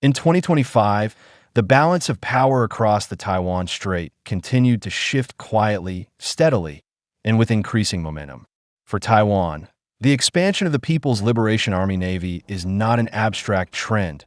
In 2025, the balance of power across the Taiwan Strait continued to shift quietly, steadily, and with increasing momentum. For Taiwan, the expansion of the People's Liberation Army Navy is not an abstract trend,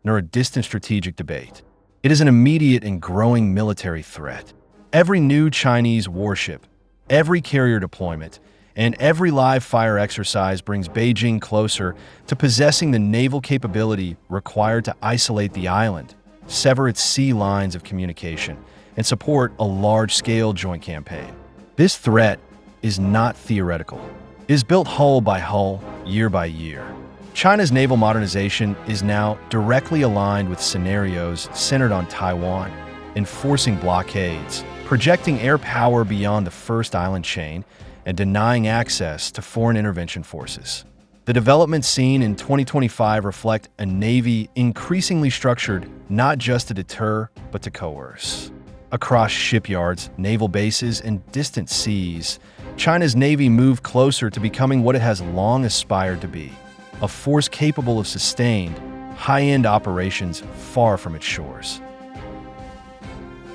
nor a distant strategic debate. It is an immediate and growing military threat. Every new Chinese warship, every carrier deployment, and every live-fire exercise brings Beijing closer to possessing the naval capability required to isolate the island, sever its sea lines of communication, and support a large-scale joint campaign. This threat is not theoretical. It is built hull by hull, year by year. China's naval modernization is now directly aligned with scenarios centered on Taiwan, enforcing blockades, projecting air power beyond the first island chain, and denying access to foreign intervention forces. The developments seen in 2025 reflect a navy increasingly structured not just to deter, but to coerce. Across shipyards, naval bases, and distant seas, China's navy moved closer to becoming what it has long aspired to be, a force capable of sustained, high-end operations far from its shores.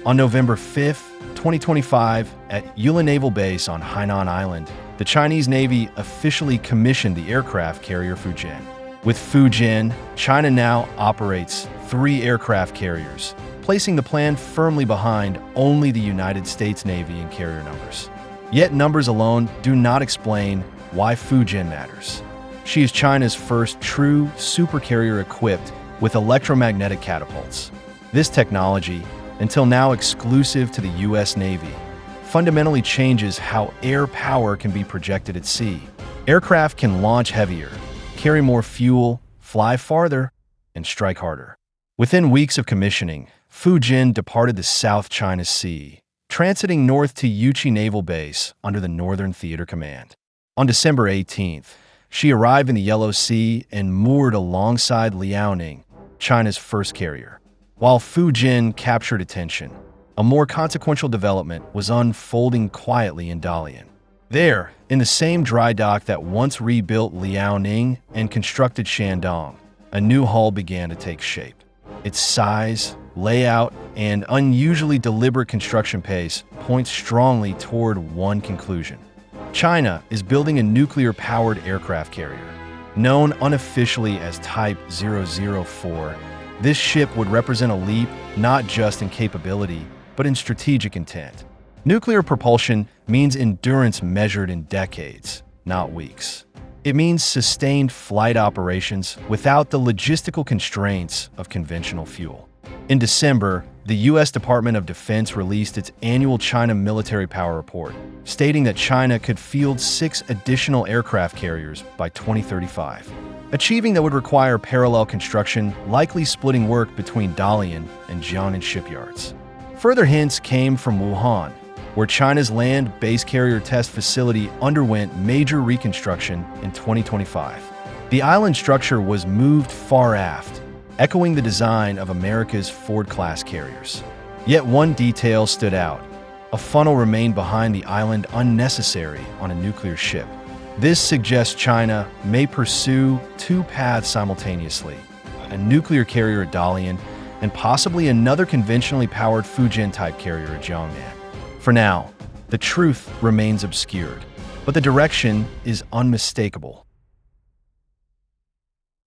On November 5, 2025, at Yulin Naval Base on Hainan Island, the Chinese Navy officially commissioned the aircraft carrier Fujian. With Fujian, China now operates 3 aircraft carriers, placing the plan firmly behind only the United States Navy in carrier numbers. Yet numbers alone do not explain why Fujian matters. She is China's first true supercarrier equipped with electromagnetic catapults. This technology, until now exclusive to the U.S. Navy, fundamentally changes how air power can be projected at sea. Aircraft can launch heavier, carry more fuel, fly farther, and strike harder. Within weeks of commissioning, Fujian departed the South China Sea, transiting north to Yuchi Naval Base under the Northern Theater Command. On December 18th, she arrived in the Yellow Sea and moored alongside Liaoning, China's first carrier. While Fujian captured attention, a more consequential development was unfolding quietly in Dalian. There, in the same dry dock that once rebuilt Liaoning and constructed Shandong, a new hull began to take shape. Its size, layout, and unusually deliberate construction pace point strongly toward one conclusion. China is building a nuclear-powered aircraft carrier. Known unofficially as Type 004, this ship would represent a leap not just in capability, but in strategic intent. Nuclear propulsion means endurance measured in decades, not weeks. It means sustained flight operations without the logistical constraints of conventional fuel. In December, the U.S. Department of Defense released its annual China military power report, stating that China could field 6 additional aircraft carriers by 2035. Achieving that would require parallel construction, likely splitting work between Dalian and Jiangnan shipyards. Further hints came from Wuhan, where China's land-based carrier test facility underwent major reconstruction in 2025. The island structure was moved far aft, echoing the design of America's Ford-class carriers. Yet one detail stood out. A funnel remained behind the island unnecessary on a nuclear ship. This suggests China may pursue 2 paths simultaneously, a nuclear carrier at Dalian and possibly another conventionally powered Fujian-type carrier at Jiangnan. For now, the truth remains obscured, but the direction is unmistakable.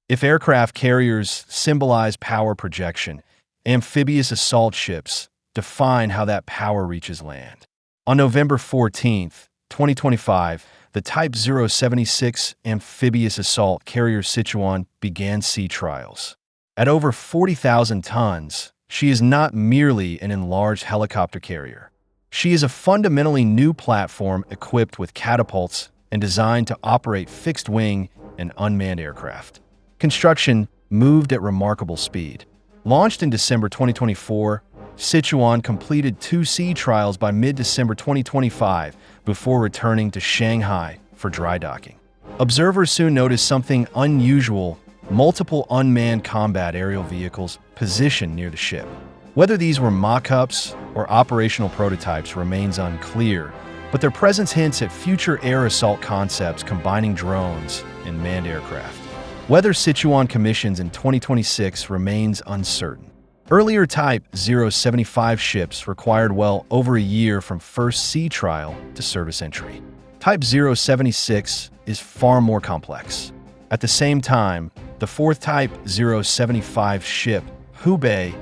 If aircraft carriers symbolize power projection, amphibious assault ships define how that power reaches land. On November 14, 2025, the Type 076 amphibious assault carrier Sichuan began sea trials. At over 40,000 tons, she is not merely an enlarged helicopter carrier. She is a fundamentally new platform equipped with catapults and designed to operate fixed-wing and unmanned aircraft. Construction moved at remarkable speed. Launched in December 2024, Sichuan completed 2 sea trials by mid-December 2025 before returning to Shanghai for dry docking. Observers soon noticed something unusual: multiple unmanned combat aerial vehicles positioned near the ship. Whether these were mock-ups or operational prototypes remains unclear, but their presence hints at future air assault concepts combining drones and manned aircraft. Whether Sichuan commissions in 2026 remains uncertain. Earlier Type 075 ships required well over a year from first sea trial to service entry. Type 076 is far more complex. At the same time, the fourth Type 075 ship, Hubei,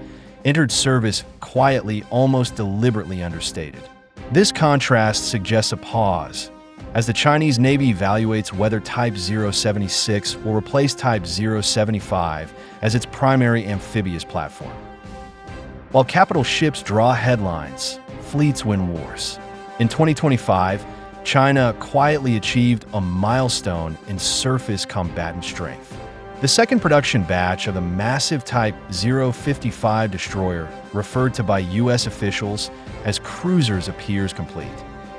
entered service quietly, almost deliberately understated. This contrast suggests a pause, as the Chinese Navy evaluates whether Type 076 will replace Type 075 as its primary amphibious platform. While capital ships draw headlines, fleets win wars. In 2025, China quietly achieved a milestone in surface combatant strength. The second production batch of the massive Type 055 destroyer, referred to by U.S. officials as cruisers, appears complete.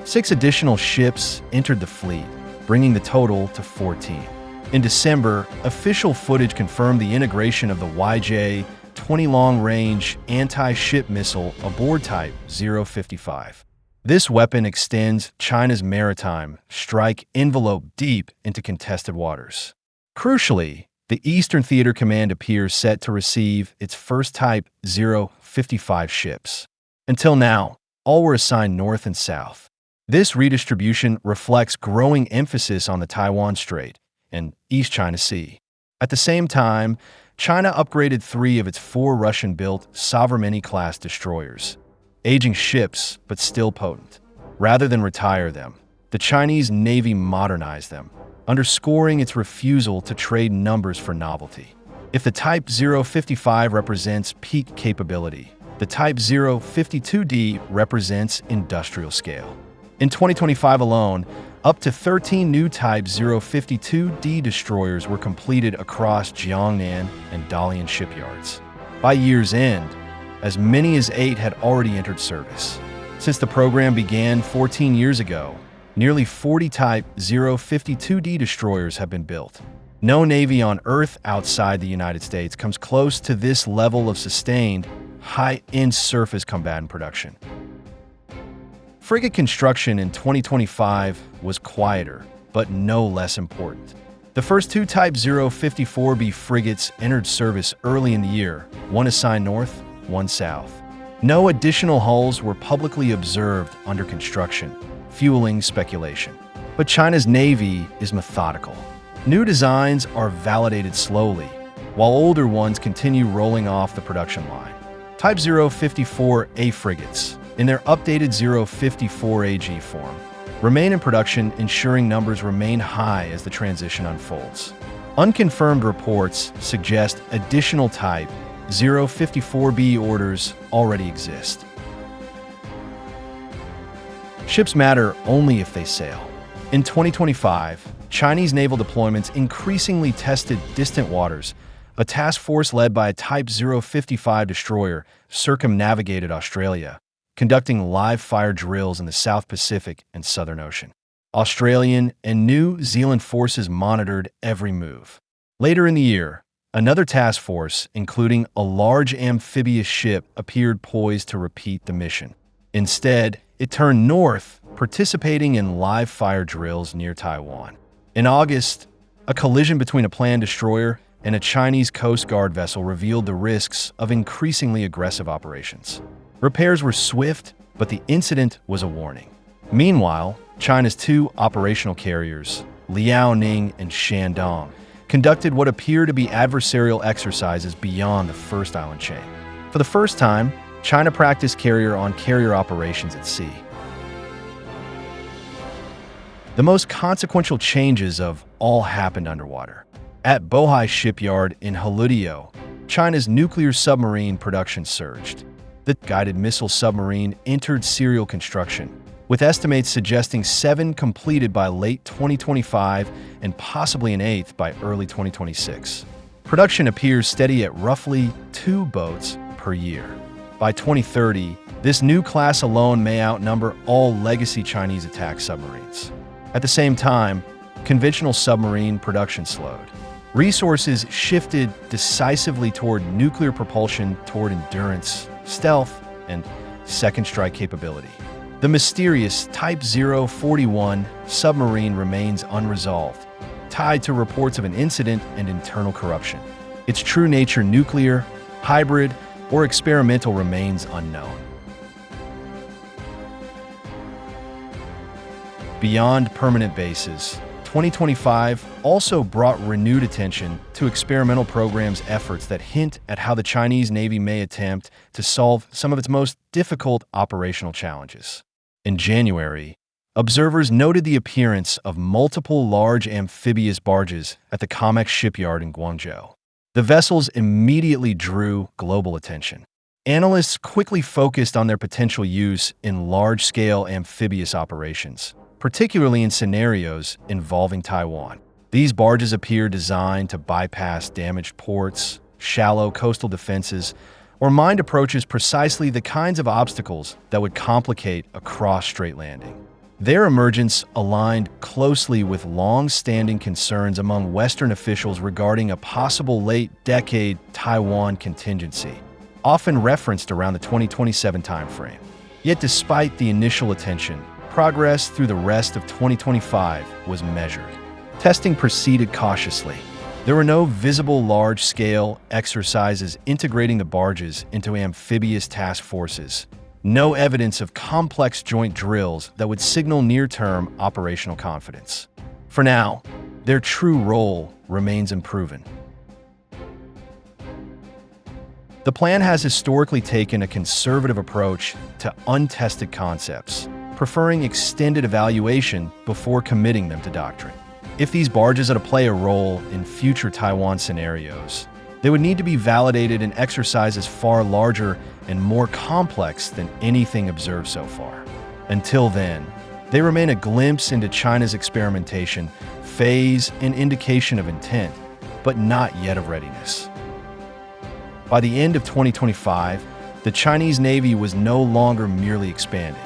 6 additional ships entered the fleet, bringing the total to 14. In December, official footage confirmed the integration of the YJ-20 long-range anti-ship missile aboard Type 055. This weapon extends China's maritime strike envelope deep into contested waters. Crucially, the Eastern Theater Command appears set to receive its first Type 055 ships. Until now, all were assigned north and south. This redistribution reflects growing emphasis on the Taiwan Strait and East China Sea. At the same time, China upgraded 3 of its 4 Russian-built Sovereignty-class destroyers, aging ships but still potent. Rather than retire them, the Chinese Navy modernized them, underscoring its refusal to trade numbers for novelty. If the Type 055 represents peak capability, the Type 052D represents industrial scale. In 2025 alone, up to 13 new Type 052D destroyers were completed across Jiangnan and Dalian shipyards. By year's end, as many as 8 had already entered service. Since the program began 14 years ago, nearly 40 Type 052D destroyers have been built. No navy on Earth outside the United States comes close to this level of sustained, high-end surface combatant production. Frigate construction in 2025 was quieter, but no less important. The first 2 Type 054B frigates entered service early in the year, one assigned north, one south. No additional hulls were publicly observed under construction, fueling speculation. But China's Navy is methodical. New designs are validated slowly, while older ones continue rolling off the production line. Type 054A frigates, in their updated 054AG form, remain in production, ensuring numbers remain high as the transition unfolds. Unconfirmed reports suggest additional Type 054B orders already exist. Ships matter only if they sail. In 2025, Chinese naval deployments increasingly tested distant waters. A task force led by a Type 055 destroyer circumnavigated Australia, conducting live-fire drills in the South Pacific and Southern Ocean. Australian and New Zealand forces monitored every move. Later in the year, another task force, including a large amphibious ship, appeared poised to repeat the mission. Instead, it turned north, participating in live-fire drills near Taiwan. In August, a collision between a planned destroyer and a Chinese Coast Guard vessel revealed the risks of increasingly aggressive operations. Repairs were swift, but the incident was a warning. Meanwhile, China's 2 operational carriers, Liaoning and Shandong, conducted what appear to be adversarial exercises beyond the first island chain. For the first time, China practiced carrier-on-carrier operations at sea. The most consequential changes of all happened underwater. At Bohai Shipyard in Haludio, China's nuclear submarine production surged. The guided missile submarine entered serial construction, with estimates suggesting 7 completed by late 2025 and possibly an 8th by early 2026. Production appears steady at roughly 2 boats per year. By 2030, this new class alone may outnumber all legacy Chinese attack submarines. At the same time, conventional submarine production slowed. Resources shifted decisively toward nuclear propulsion, toward endurance, stealth, and second strike capability. The mysterious Type 041 submarine remains unresolved. tied to reports of an incident and internal corruption. Its true nature, nuclear, hybrid, or experimental, remains unknown. Beyond permanent bases, 2025 also brought renewed attention to experimental programs' efforts that hint at how the Chinese Navy may attempt to solve some of its most difficult operational challenges. In January, observers noted the appearance of multiple large amphibious barges at the COMEX shipyard in Guangzhou. The vessels immediately drew global attention. Analysts quickly focused on their potential use in large-scale amphibious operations, particularly in scenarios involving Taiwan. These barges appear designed to bypass damaged ports, shallow coastal defenses, or mined approaches, precisely the kinds of obstacles that would complicate a cross-strait landing. Their emergence aligned closely with long-standing concerns among Western officials regarding a possible late-decade Taiwan contingency, often referenced around the 2027 timeframe. Yet despite the initial attention, progress through the rest of 2025 was measured. Testing proceeded cautiously. There were no visible large-scale exercises integrating the barges into amphibious task forces, no evidence of complex joint drills that would signal near-term operational confidence. For now, their true role remains unproven. The plan has historically taken a conservative approach to untested concepts, preferring extended evaluation before committing them to doctrine. If these barges are to play a role in future Taiwan scenarios, they would need to be validated in exercises far larger and more complex than anything observed so far. Until then, they remain a glimpse into China's experimentation phase, an indication of intent, but not yet of readiness. By the end of 2025, the Chinese Navy was no longer merely expanding.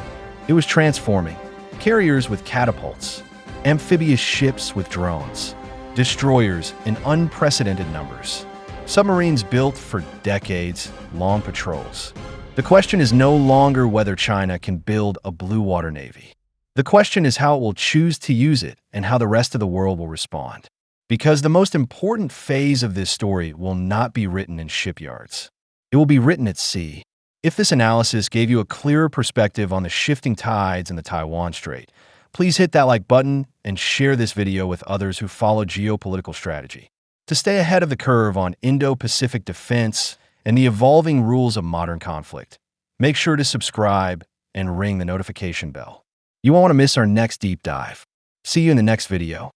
It was transforming. Carriers with catapults, amphibious ships with drones, destroyers in unprecedented numbers, submarines built for decades, long patrols. The question is no longer whether China can build a blue water navy. The question is how it will choose to use it and how the rest of the world will respond. Because the most important phase of this story will not be written in shipyards. It will be written at sea. If this analysis gave you a clearer perspective on the shifting tides in the Taiwan Strait, please hit that like button and share this video with others who follow geopolitical strategy. To stay ahead of the curve on Indo-Pacific defense and the evolving rules of modern conflict, make sure to subscribe and ring the notification bell. You won't want to miss our next deep dive. See you in the next video.